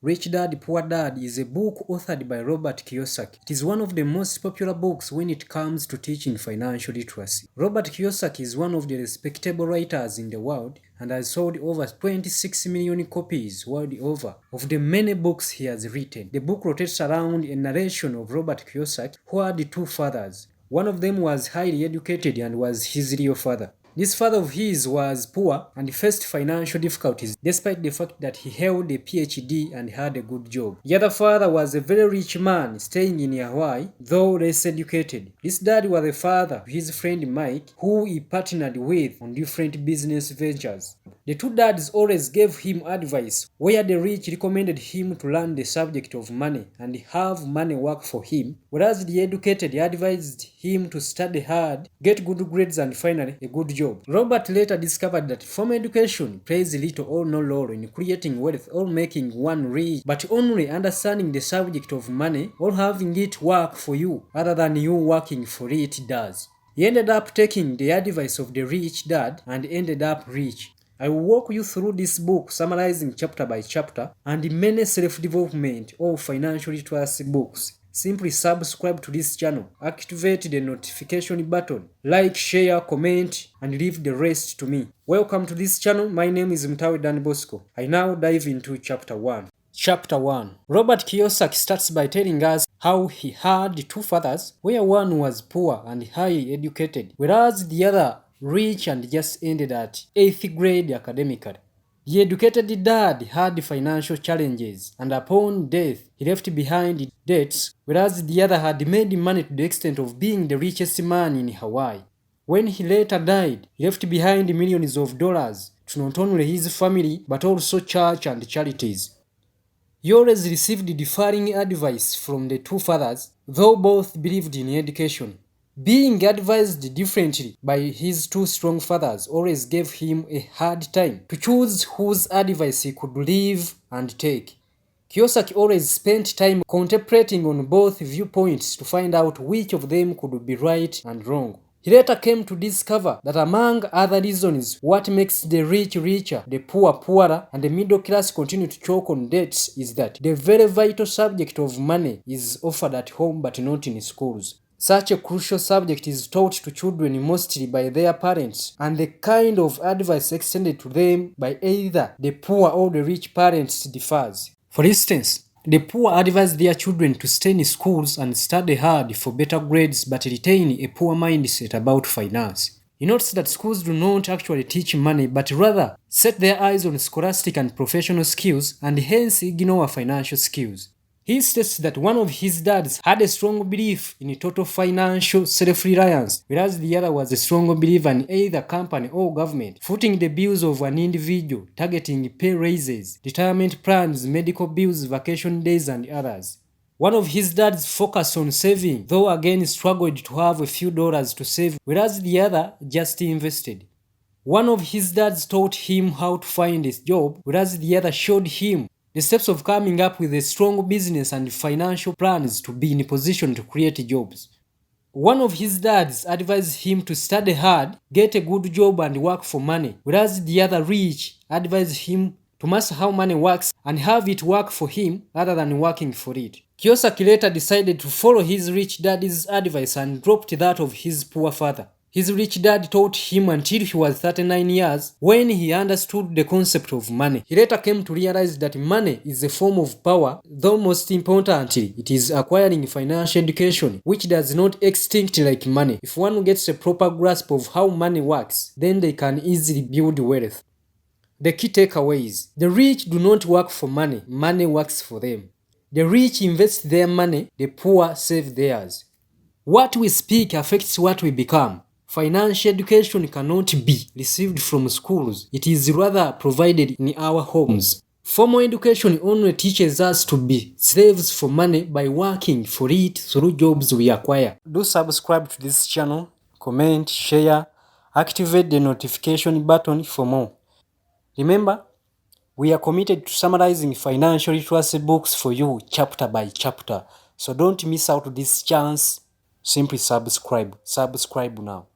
Rich Dad, Poor Dad is a book authored by Robert Kiyosaki. It is one of the most popular books when it comes to teaching financial literacy. Robert Kiyosaki is one of the respectable writers in the world and has sold over 26 million copies world over of the many books he has written. The book rotates around a narration of Robert Kiyosaki, who had two fathers. One of them was highly educated and was his real father. This father of his was poor and faced financial difficulties despite the fact that he held a PhD and had a good job. The other father was a very rich man staying in Hawaii, though less educated. This dad was the father of his friend Mike, who he partnered with on different business ventures. The two dads always gave him advice, where the rich recommended him to learn the subject of money and have money work for him, whereas the educated advised him to study hard, get good grades and finally a good job. Robert later discovered that formal education plays little or no role in creating wealth or making one rich, but only understanding the subject of money or having it work for you other than you working for it does. He ended up taking the advice of the rich dad and ended up rich. I will walk you through this book summarizing chapter by chapter and many self-development or financial literacy books. Simply subscribe to this channel, activate the notification button, like, share, comment, and leave the rest to me. Welcome to this channel. My name is Mtawe Dan Bosco. I now dive into chapter 1. Chapter 1. Robert Kiyosaki starts by telling us how he had two fathers, where one was poor and highly educated, whereas the other rich and just ended at 8th grade academically. The educated dad had financial challenges, and upon death, he left behind debts, whereas the other had made money to the extent of being the richest man in Hawaii. When he later died, he left behind millions of dollars to not only his family, but also church and charities. He always received differing advice from the two fathers, though both believed in education. Being advised differently by his two strong fathers always gave him a hard time to choose whose advice he could leave and take. Kiyosaki always spent time contemplating on both viewpoints to find out which of them could be right and wrong. He later came to discover that among other reasons, what makes the rich richer, the poor poorer, and the middle class continue to choke on debts is that the very vital subject of money is offered at home but not in schools. Such a crucial subject is taught to children mostly by their parents, and the kind of advice extended to them by either the poor or the rich parents differs. For instance, the poor advise their children to stay in schools and study hard for better grades but retain a poor mindset about finance. He notes that schools do not actually teach money but rather set their eyes on scholastic and professional skills and hence ignore financial skills. He states that one of his dads had a strong belief in total financial self-reliance, whereas the other was a strong believer in either company or government, footing the bills of an individual, targeting pay raises, retirement plans, medical bills, vacation days, and others. One of his dads focused on saving, though again struggled to have a few dollars to save, whereas the other just invested. One of his dads taught him how to find a job, whereas the other showed him the steps of coming up with a strong business and financial plans to be in a position to create jobs. One of his dads advised him to study hard, get a good job and work for money, whereas the other rich advised him to master how money works and have it work for him rather than working for it. Kiyosaki later decided to follow his rich dad's advice and dropped that of his poor father. His rich dad taught him until he was 39 years when he understood the concept of money. He later came to realize that money is a form of power, though most importantly, it is acquiring financial education, which does not extinct like money. If one gets a proper grasp of how money works, then they can easily build wealth. The key takeaways: the rich do not work for money, money works for them. The rich invest their money, the poor save theirs. What we speak affects what we become. Financial education cannot be received from schools. It is rather provided in our homes. Formal education only teaches us to be slaves for money by working for it through jobs we acquire. Do subscribe to this channel, comment, share, activate the notification button for more. Remember, we are committed to summarizing financial literacy books for you chapter by chapter. So don't miss out this chance. Simply subscribe. Subscribe now.